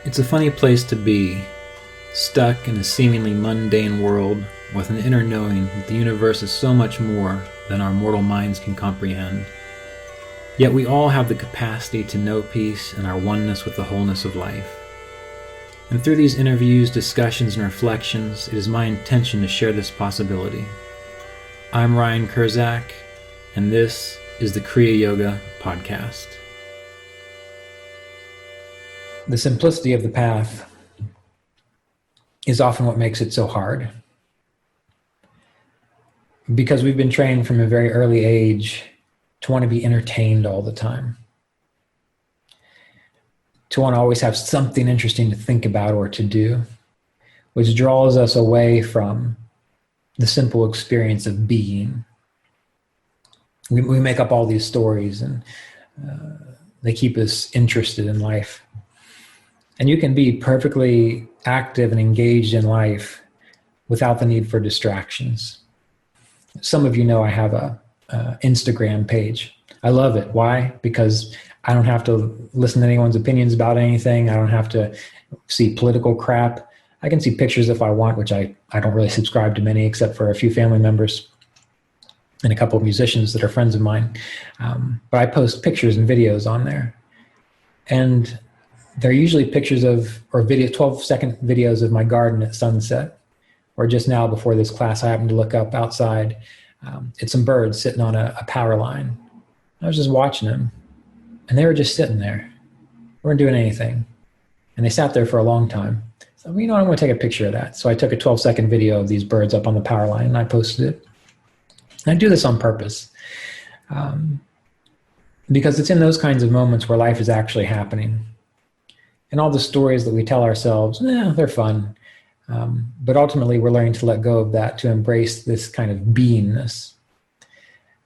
It's a funny place to be, stuck in a seemingly mundane world with an inner knowing that the universe is so much more than our mortal minds can comprehend. Yet we all have the capacity to know peace and our oneness with the wholeness of life. And through these interviews, discussions, and reflections, it is my intention to share this possibility. I'm Ryan Kurczak, and this is the Kriya Yoga Podcast. The simplicity of the path is often what makes it so hard. Because we've been trained from a very early age to want to be entertained all the time. To want to always have something interesting to think about or to do, which draws us away from the simple experience of being. We make up all these stories and they keep us interested in life. And you can be perfectly active and engaged in life without the need for distractions. Some of you know I have a Instagram page. I love it. Why? Because I don't have to listen to anyone's opinions about anything. I don't have to see political crap. I can see pictures if I want, which I don't really subscribe to many except for a few family members and a couple of musicians that are friends of mine. But I post pictures and videos on there. And they're usually pictures of, or 12-second videos of my garden at sunset. Or just now before this class, I happened to look up outside. It's some birds sitting on a power line. I was just watching them. And they were just sitting there. They weren't doing anything. And they sat there for a long time. So, you know what, I'm going to take a picture of that. So I took a 12-second video of these birds up on the power line and I posted it. And I do this on purpose. Because it's in those kinds of moments where life is actually happening. And all the stories that we tell ourselves, they're fun. But ultimately, we're learning to let go of that, to embrace this kind of beingness.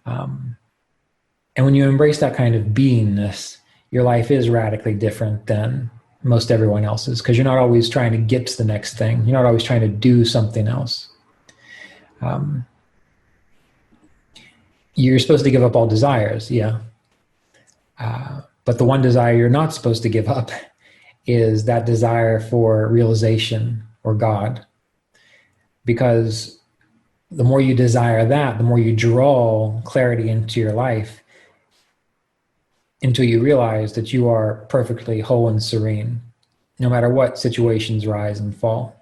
And when you embrace that kind of beingness, your life is radically different than most everyone else's, because you're not always trying to get to the next thing. You're not always trying to do something else. You're supposed to give up all desires, yeah. But the one desire you're not supposed to give up is that desire for realization or God. Because the more you desire that, the more you draw clarity into your life until you realize that you are perfectly whole and serene, no matter what situations rise and fall.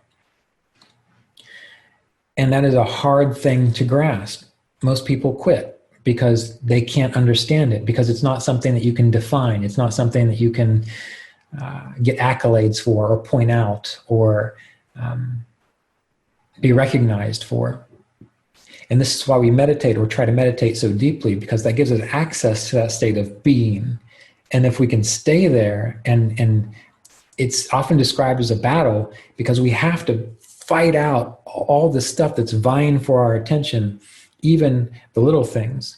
And that is a hard thing to grasp. Most people quit because they can't understand it, because it's not something that you can define. It's not something that you can get accolades for or point out or be recognized for. And this is why we meditate or try to meditate so deeply, because that gives us access to that state of being. And if we can stay there, and it's often described as a battle because we have to fight out all the stuff that's vying for our attention, even the little things.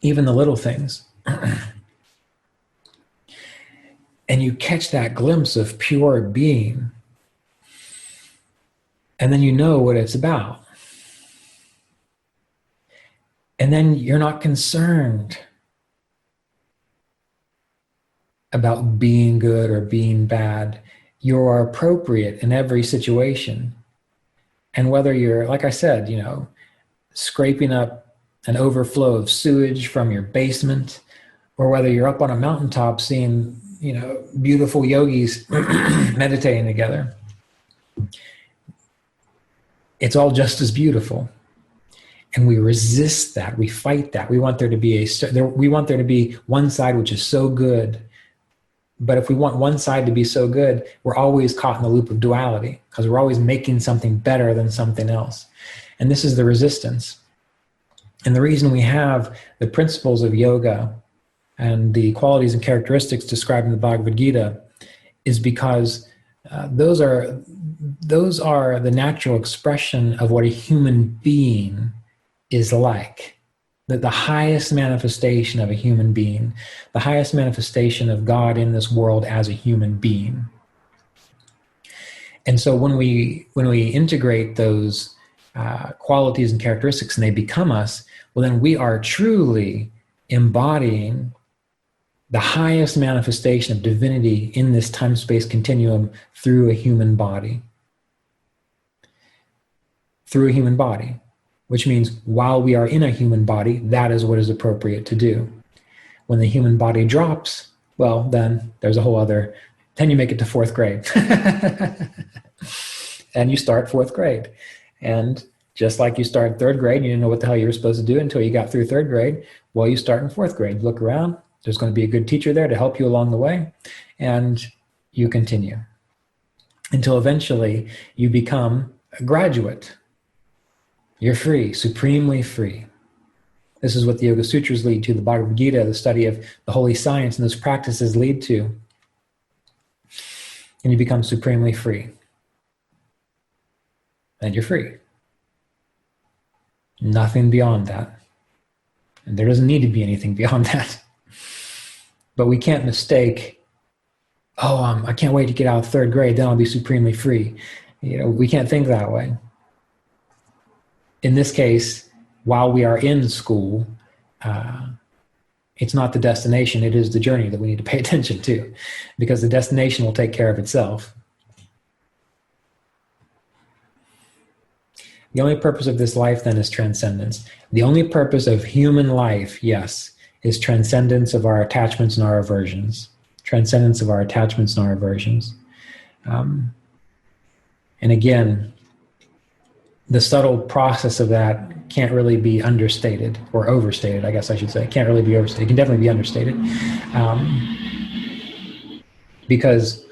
Even the little things. And you catch that glimpse of pure being. And then you know what it's about. And then you're not concerned about being good or being bad. You're appropriate in every situation. And whether you're, like I said, scraping up an overflow of sewage from your basement, or whether you're up on a mountaintop seeing beautiful yogis meditating together. It's all just as beautiful. And we resist that. We fight that. We want there to be one side which is so good. But if we want one side to be so good, we're always caught in the loop of duality, because we're always making something better than something else. And this is the resistance. And the reason we have the principles of yoga and the qualities and characteristics described in the Bhagavad Gita is because those are the natural expression of what a human being is like. The highest manifestation of a human being, the highest manifestation of God in this world as a human being. And so when we integrate those qualities and characteristics and they become us, well, then we are truly embodying the highest manifestation of divinity in this time-space continuum through a human body. Through a human body, which means while we are in a human body, that is what is appropriate to do. When the human body drops, well, then there's a whole other, then you make it to fourth grade. And you start fourth grade. And just like you start third grade, you didn't know what the hell you were supposed to do until you got through third grade. Well, you start in fourth grade. Look around. There's going to be a good teacher there to help you along the way. And you continue until eventually you become a graduate. You're free, supremely free. This is what the Yoga Sutras lead to, the Bhagavad Gita, the study of the holy science and those practices lead to. And you become supremely free. And you're free. Nothing beyond that. And there doesn't need to be anything beyond that. But we can't mistake, I can't wait to get out of third grade, then I'll be supremely free. We can't think that way. In this case, while we are in school, it's not the destination, it is the journey that we need to pay attention to, because the destination will take care of itself. The only purpose of this life then is transcendence. The only purpose of human life, yes, is transcendence of our attachments and our aversions. Transcendence of our attachments and our aversions. And again, the subtle process of that can't really be understated or overstated, I guess I should say. It can't really be overstated. It can definitely be understated. Because,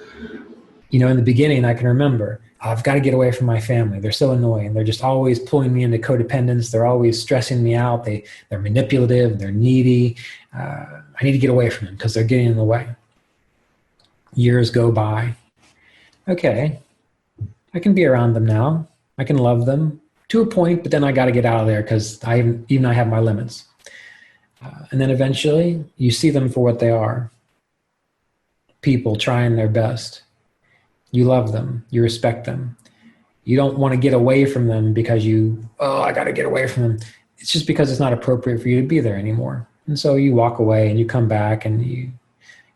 in the beginning, I can remember, I've got to get away from my family. They're so annoying. They're just always pulling me into codependence. They're always stressing me out. They're manipulative. They're needy. I need to get away from them because they're getting in the way. Years go by. Okay, I can be around them now. I can love them to a point, but then I got to get out of there because I have my limits. And then eventually you see them for what they are. People trying their best. You love them. You respect them. You don't want to get away from them because I got to get away from them. It's just because it's not appropriate for you to be there anymore. And so you walk away and you come back and you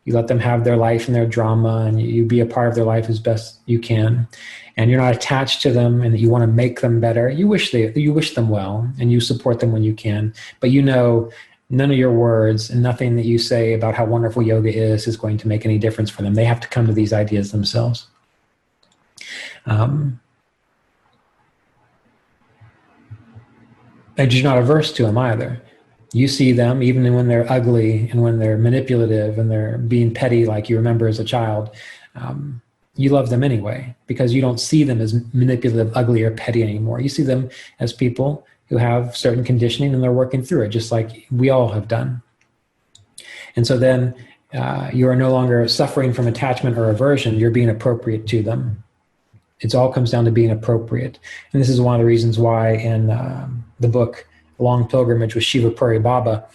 let them have their life and their drama, and you be a part of their life as best you can. And you're not attached to them and that you want to make them better. You wish them well and you support them when you can. But none of your words and nothing that you say about how wonderful yoga is going to make any difference for them. They have to come to these ideas themselves. And you're not averse to them either. You see them even when they're ugly and when they're manipulative and they're being petty like you remember as a child. You love them anyway because you don't see them as manipulative, ugly, or petty anymore. You see them as people who have certain conditioning and they're working through it just like we all have done. And so then you are no longer suffering from attachment or aversion. You're being appropriate to them. It all comes down to being appropriate. And this is one of the reasons why in the book, Long Pilgrimage with Shiva Puri Baba,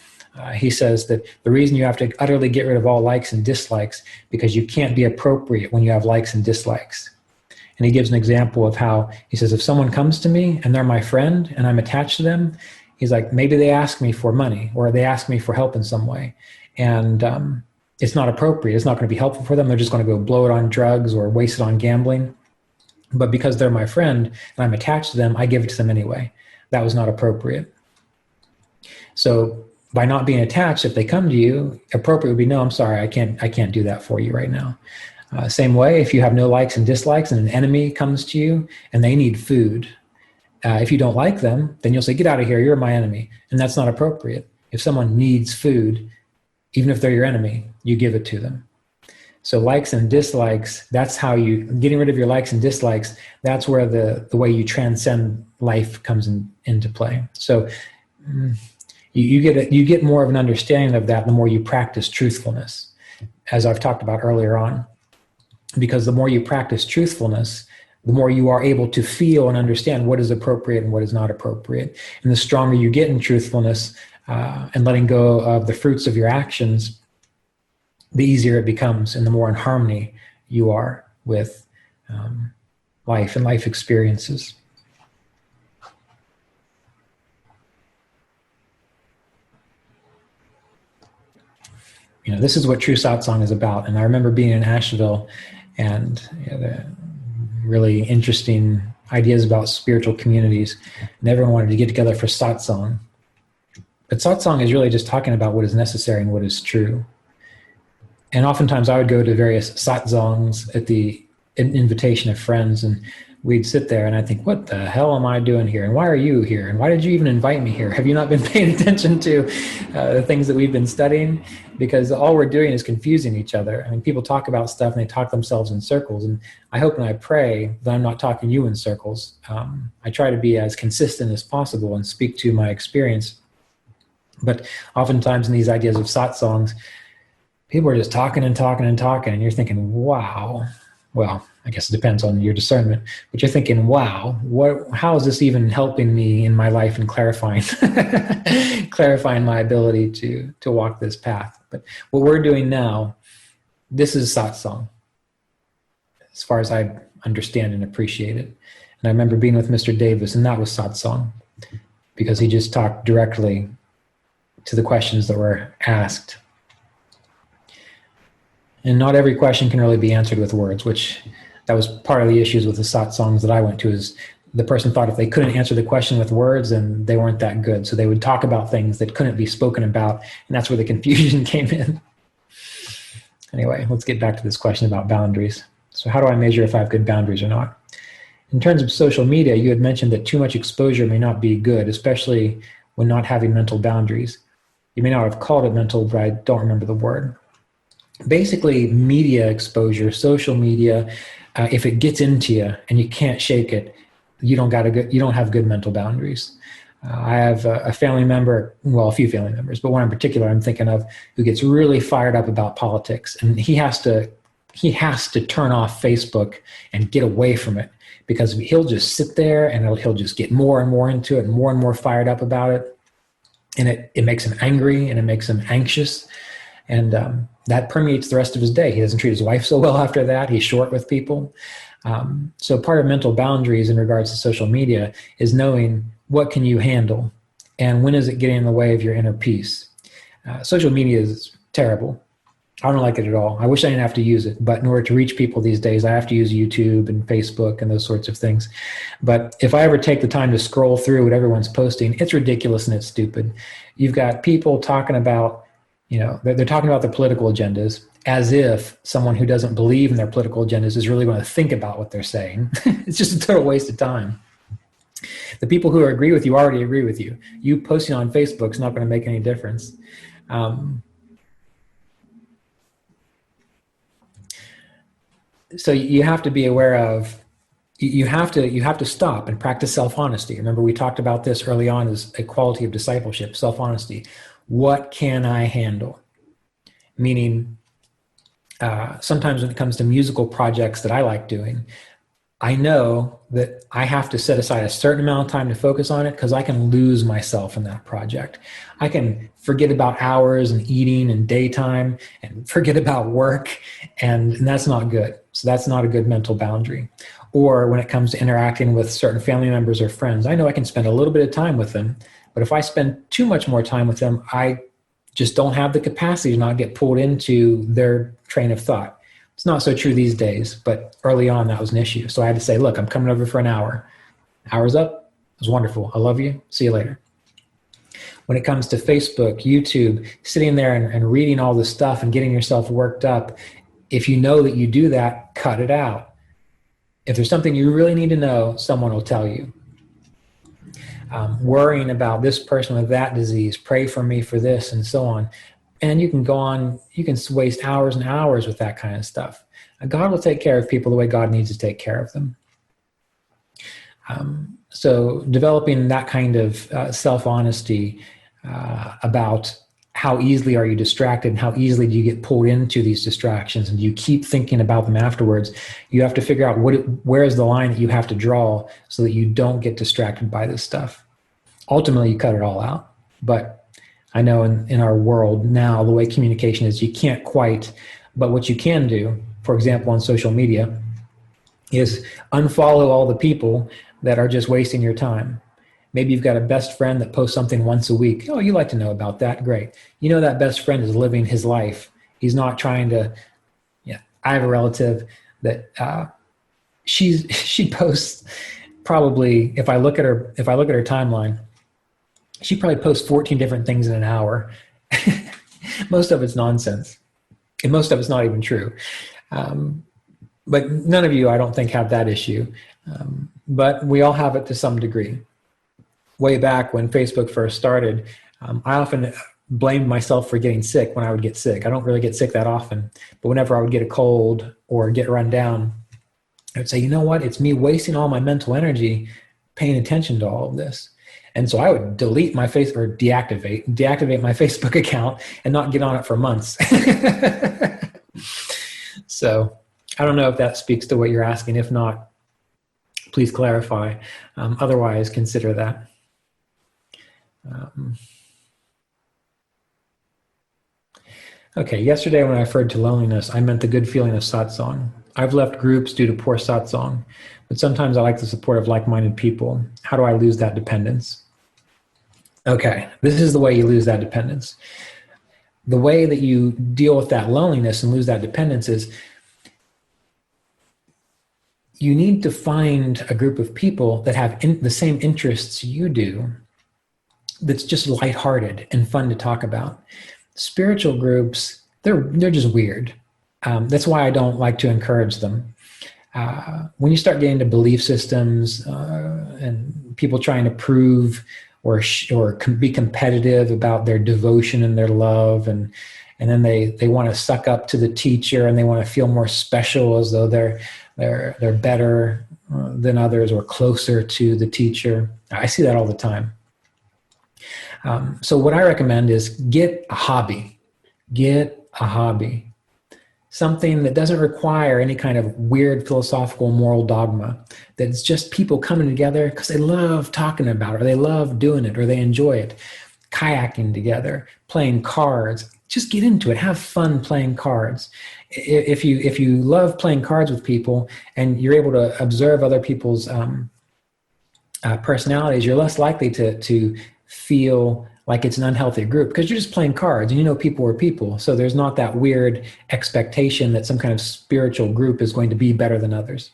he says that the reason you have to utterly get rid of all likes and dislikes because you can't be appropriate when you have likes and dislikes. And he gives an example of how, he says, if someone comes to me and they're my friend and I'm attached to them, he's like, maybe they ask me for money or they ask me for help in some way. And it's not appropriate. It's not going to be helpful for them. They're just going to go blow it on drugs or waste it on gambling. But because they're my friend and I'm attached to them, I give it to them anyway. That was not appropriate. So by not being attached, if they come to you, appropriate would be, no, I'm sorry, I can't do that for you right now. Same way, if you have no likes and dislikes and an enemy comes to you and they need food, if you don't like them, then you'll say, get out of here, you're my enemy. And that's not appropriate. If someone needs food, even if they're your enemy, you give it to them. So likes and dislikes, that's how getting rid of your likes and dislikes, that's where the way you transcend life comes into play. So you get more of an understanding of that the more you practice truthfulness, as I've talked about earlier on. Because the more you practice truthfulness, the more you are able to feel and understand what is appropriate and what is not appropriate. And the stronger you get in truthfulness and letting go of the fruits of your actions, the easier it becomes and the more in harmony you are with life and life experiences. this is what true satsang is about. And I remember being in Asheville and the really interesting ideas about spiritual communities, and everyone wanted to get together for satsang. But satsang is really just talking about what is necessary and what is true. And oftentimes I would go to various satsangs at the invitation of friends, and we'd sit there and I'd think, what the hell am I doing here? And why are you here? And why did you even invite me here? Have you not been paying attention to the things that we've been studying? Because all we're doing is confusing each other. I mean, people talk about stuff and they talk themselves in circles. And I hope and I pray that I'm not talking you in circles. I try to be as consistent as possible and speak to my experience. But oftentimes in these ideas of satsangs, people are just talking and talking and talking. And you're thinking, wow. Well, I guess it depends on your discernment, but you're thinking, wow, how is this even helping me in my life and clarifying my ability to walk this path? But what we're doing now, this is satsang, as far as I understand and appreciate it. And I remember being with Mr. Davis, and that was satsang, because he just talked directly to the questions that were asked. And not every question can really be answered with words, which that was part of the issues with the satsangs that I went to, is the person thought if they couldn't answer the question with words, then they weren't that good. So they would talk about things that couldn't be spoken about, and that's where the confusion came in. Anyway, let's get back to this question about boundaries. So how do I measure if I have good boundaries or not? In terms of social media, you had mentioned that too much exposure may not be good, especially when not having mental boundaries. You may not have called it mental, but I don't remember the word. Basically, media exposure, social media, if it gets into you and you can't shake it, you don't have good mental boundaries. I have a family member, well, a few family members, but one in particular I'm thinking of, who gets really fired up about politics, and he has to turn off Facebook and get away from it, because he'll just sit there and he'll just get more and more into it and more fired up about it, and it makes him angry and it makes him anxious. And that permeates the rest of his day. He doesn't treat his wife so well after that. He's short with people. So part of mental boundaries in regards to social media is knowing what can you handle and when is it getting in the way of your inner peace. Social media is terrible. I don't like it at all. I wish I didn't have to use it, but in order to reach people these days, I have to use YouTube and Facebook and those sorts of things. But if I ever take the time to scroll through what everyone's posting, it's ridiculous and it's stupid. You've got people talking about, they're talking about their political agendas as if someone who doesn't believe in their political agendas is really going to think about what they're saying. It's just a total waste of time. The people who agree with you already agree with you. You posting on Facebook is not going to make any difference. So you have to be aware of, you have to stop and practice self-honesty. Remember, we talked about this early on as a quality of discipleship, self-honesty. What can I handle? Meaning, sometimes when it comes to musical projects that I like doing, I know that I have to set aside a certain amount of time to focus on it, because I can lose myself in that project. I can forget about hours and eating and daytime and forget about work, and that's not good. So that's not a good mental boundary. Or when it comes to interacting with certain family members or friends, I know I can spend a little bit of time with them, but if I spend too much more time with them, I just don't have the capacity to not get pulled into their train of thought. It's not so true these days, but early on that was an issue. So I had to say, look, I'm coming over for an hour. Hour's up. It was wonderful. I love you. See you later. When it comes to Facebook, YouTube, sitting there and reading all this stuff and getting yourself worked up, if you know that you do that, cut it out. If there's something you really need to know, someone will tell you. Worrying about this person with that disease, pray for me for this, and so on. And you can go on, you can waste hours and hours with that kind of stuff. God will take care of people the way God needs to take care of them. So developing that kind of self-honesty about how easily are you distracted and how easily do you get pulled into these distractions, and you keep thinking about them afterwards. You have to figure out where is the line that you have to draw so that you don't get distracted by this stuff. Ultimately, you cut it all out. But I know in our world now, the way communication is, you can't quite. But what you can do, for example, on social media, is unfollow all the people that are just wasting your time. Maybe you've got a best friend that posts something once a week. Oh, you like to know about that? Great. You know that best friend is living his life He's not trying to, yeah. I have a relative that she posts probably, if I look at her timeline, she probably posts 14 different things in an hour. Most of it's nonsense. And most of it's not even true. But none of you, I don't think, have that issue. But we all have it to some degree. Way back when Facebook first started, I often blamed myself for getting sick when I would get sick. I don't really get sick that often. But whenever I would get a cold or get run down, I would say, you know what? It's me wasting all my mental energy paying attention to all of this. And so I would delete my deactivate my Facebook account and not get on it for months. So I don't know if that speaks to what you're asking. If not, please clarify. Otherwise, consider that. Okay, yesterday when I referred to loneliness, I meant the good feeling of satsang. I've left groups due to poor satsang, but sometimes I like the support of like-minded people. How do I lose that dependence? Okay, this is the way you lose that dependence. The way that you deal with that loneliness and lose that dependence is you need to find a group of people that have the same interests you do, that's just lighthearted and fun to talk about. Spiritual groups, they're just weird. That's why I don't like to encourage them. When you start getting into belief systems and people trying to prove or be competitive about their devotion and their love, and then they want to suck up to the teacher and they want to feel more special as though they're better than others or closer to the teacher. I see that all the time. So what I recommend is get a hobby. Something that doesn't require any kind of weird philosophical moral dogma. That's just people coming together because they love talking about it, or they love doing it, or they enjoy it. Kayaking together, playing cards. Just get into it. Have fun playing cards. If you love playing cards with people and you're able to observe other people's personalities, you're less likely to feel like it's an unhealthy group because you're just playing cards and you know people are people. So there's not that weird expectation that some kind of spiritual group is going to be better than others.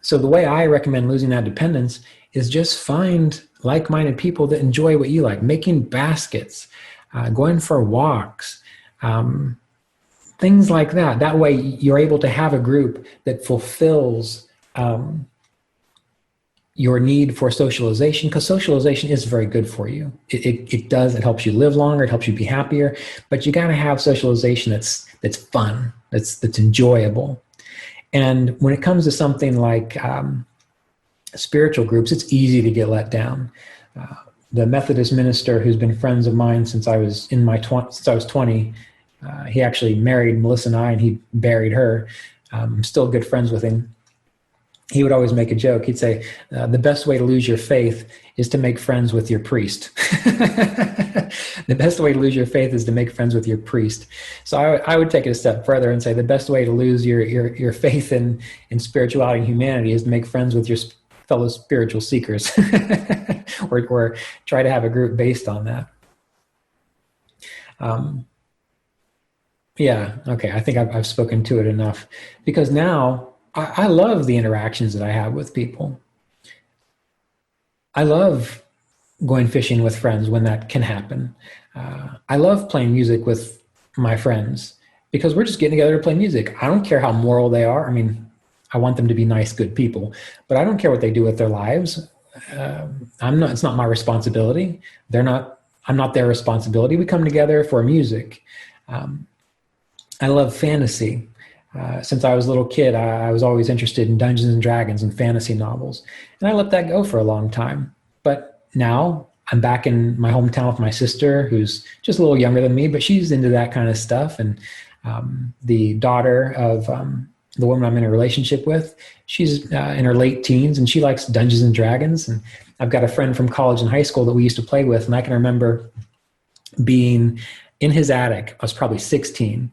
So the way I recommend losing that dependence is just find like-minded people that enjoy what you like, making baskets, going for walks, things like that. That way you're able to have a group that fulfills your need for socialization, because socialization is very good for you. It helps you live longer, it helps you be happier, but you got to have socialization that's fun, that's enjoyable. And when it comes to something like spiritual groups, it's easy to get let down. The Methodist minister who's been friends of mine since I was since I was 20, he actually married Melissa and I, and he buried her. I'm still good friends with him. He would always make a joke. He'd say, the best way to lose your faith is to make friends with your priest. The best way to lose your faith is to make friends with your priest. So I would take it a step further and say the best way to lose your faith in spirituality and humanity is to make friends with your fellow spiritual seekers, or try to have a group based on that. Yeah, okay, I think I've spoken to it enough, because now I love the interactions that I have with people. I love going fishing with friends when that can happen. I love playing music with my friends because we're just getting together to play music. I don't care how moral they are. I mean, I want them to be nice, good people, but I don't care what they do with their lives. It's not my responsibility. I'm not their responsibility. We come together for music. I love fantasy. Since I was a little kid, I was always interested in Dungeons and Dragons and fantasy novels. And I let that go for a long time. But now I'm back in my hometown with my sister, who's just a little younger than me, but she's into that kind of stuff. And the daughter of the woman I'm in a relationship with, she's in her late teens, and she likes Dungeons and Dragons. And I've got a friend from college and high school that we used to play with. And I can remember being in his attic. I was probably 16.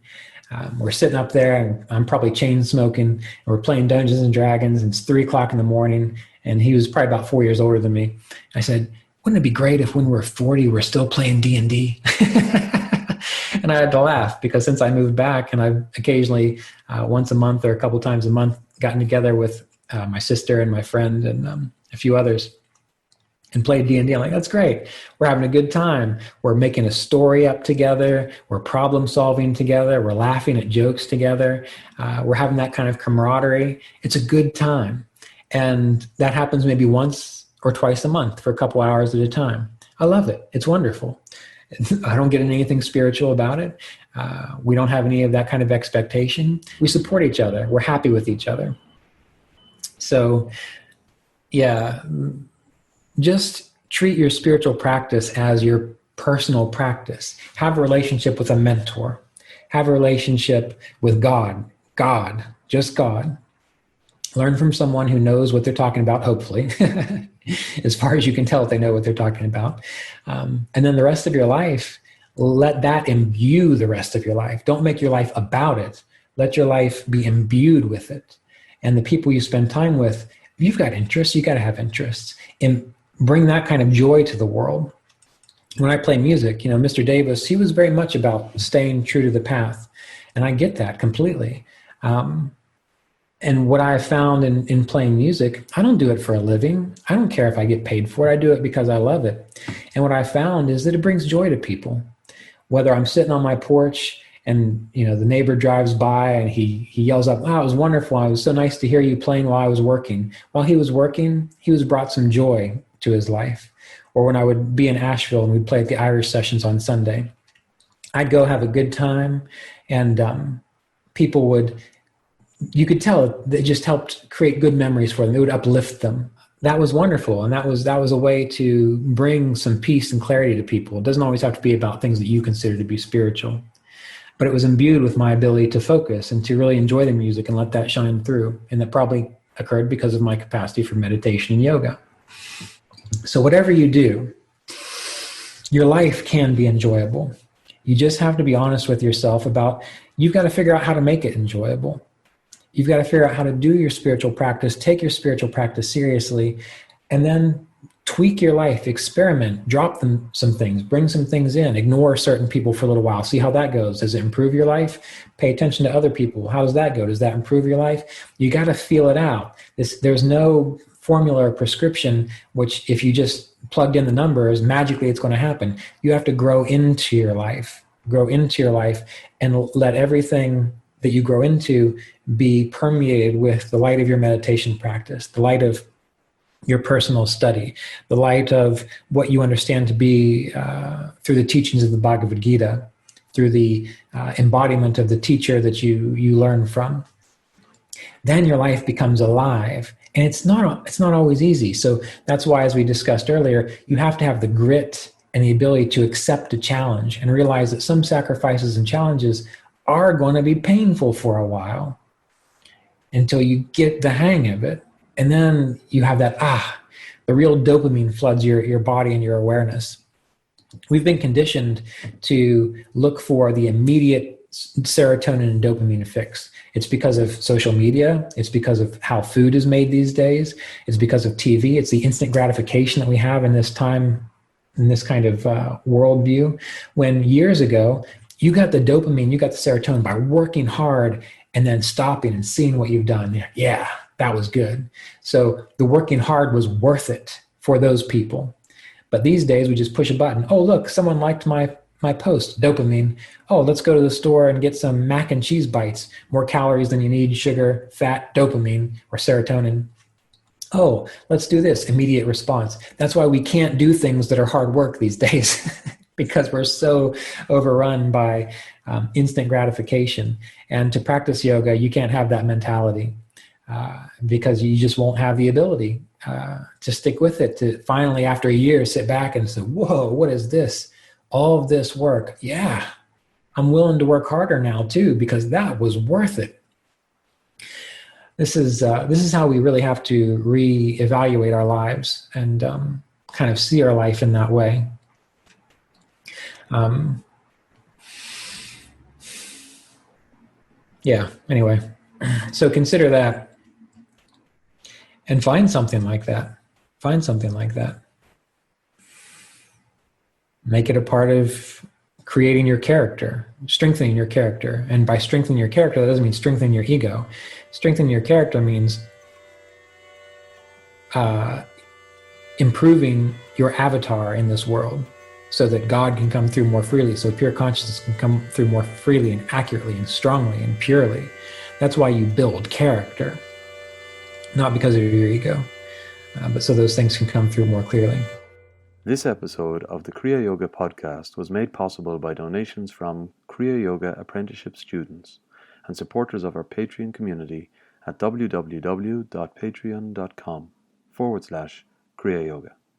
We're sitting up there, and I'm probably chain smoking, and we're playing Dungeons and Dragons, and it's 3:00 in the morning, and he was probably about 4 years older than me. I said, wouldn't it be great if when we're 40, we're still playing D&D? And I had to laugh because since I moved back, and I've occasionally once a month or a couple times a month gotten together with my sister and my friend and a few others and played D&D. I'm like, that's great. We're having a good time. We're making a story up together. We're problem solving together. We're laughing at jokes together. We're having that kind of camaraderie. It's a good time. And that happens maybe once or twice a month for a couple hours at a time. I love it. It's wonderful. I don't get anything spiritual about it. We don't have any of that kind of expectation. We support each other. We're happy with each other. So, yeah, just treat your spiritual practice as your personal practice. Have a relationship with a mentor. Have a relationship with God. God, just God. Learn from someone who knows what they're talking about, hopefully. As far as you can tell, if they know what they're talking about. And then the rest of your life, let that imbue the rest of your life. Don't make your life about it. Let your life be imbued with it. And the people you spend time with, you've got interests, you got to have interests. And bring that kind of joy to the world. When I play music, Mr. Davis, he was very much about staying true to the path. And I get that completely. And what I found in playing music, I don't do it for a living. I don't care if I get paid for it. I do it because I love it. And what I found is that it brings joy to people. Whether I'm sitting on my porch and, the neighbor drives by and he yells up, wow, it was wonderful. It was so nice to hear you playing while I was working. While he was working, he was brought some joy to his life. Or when I would be in Asheville and we'd play at the Irish sessions on Sunday, I'd go have a good time and people would, you could tell it just helped create good memories for them. It would uplift them. That was wonderful. And that was a way to bring some peace and clarity to people. It doesn't always have to be about things that you consider to be spiritual, but it was imbued with my ability to focus and to really enjoy the music and let that shine through. And that probably occurred because of my capacity for meditation and yoga. So whatever you do, your life can be enjoyable. You just have to be honest with yourself about, you've got to figure out how to make it enjoyable. You've got to figure out how to do your spiritual practice, take your spiritual practice seriously, and then tweak your life, experiment, drop some things, bring some things in, ignore certain people for a little while, see how that goes. Does it improve your life? Pay attention to other people. How does that go? Does that improve your life? You got to feel it out. There's no formula or prescription, which if you just plugged in the numbers, magically it's going to happen. You have to grow into your life and let everything that you grow into be permeated with the light of your meditation practice, the light of your personal study, the light of what you understand to be through the teachings of the Bhagavad Gita, through the embodiment of the teacher that you learn from. Then your life becomes alive. And it's not always easy. So that's why, as we discussed earlier, you have to have the grit and the ability to accept a challenge and realize that some sacrifices and challenges are going to be painful for a while until you get the hang of it. And then you have that, the real dopamine floods your body and your awareness. We've been conditioned to look for the immediate serotonin and dopamine fix. It's because of social media. It's because of how food is made these days. It's because of TV. It's the instant gratification that we have in this time, in this kind of worldview. When years ago, you got the dopamine, you got the serotonin by working hard and then stopping and seeing what you've done. Yeah, that was good. So the working hard was worth it for those people. But these days we just push a button. Oh, look, someone liked my post, dopamine. Oh, let's go to the store and get some mac and cheese bites. More calories than you need, sugar, fat, dopamine, or serotonin. Oh, let's do this, immediate response. That's why we can't do things that are hard work these days because we're so overrun by instant gratification. And to practice yoga, you can't have that mentality because you just won't have the ability to stick with it, to finally, after a year, sit back and say, whoa, what is this? All of this work. Yeah, I'm willing to work harder now too, because that was worth it. This is how we really have to reevaluate our lives and kind of see our life in that way. Anyway, so consider that and find something like that. Make it a part of creating your character, strengthening your character. And by strengthening your character, that doesn't mean strengthening your ego. Strengthening your character means improving your avatar in this world so that God can come through more freely, so pure consciousness can come through more freely and accurately and strongly and purely. That's why you build character, not because of your ego, but so those things can come through more clearly. This episode of the Kriya Yoga Podcast was made possible by donations from Kriya Yoga Apprenticeship students and supporters of our Patreon community at www.patreon.com/Kriya Yoga.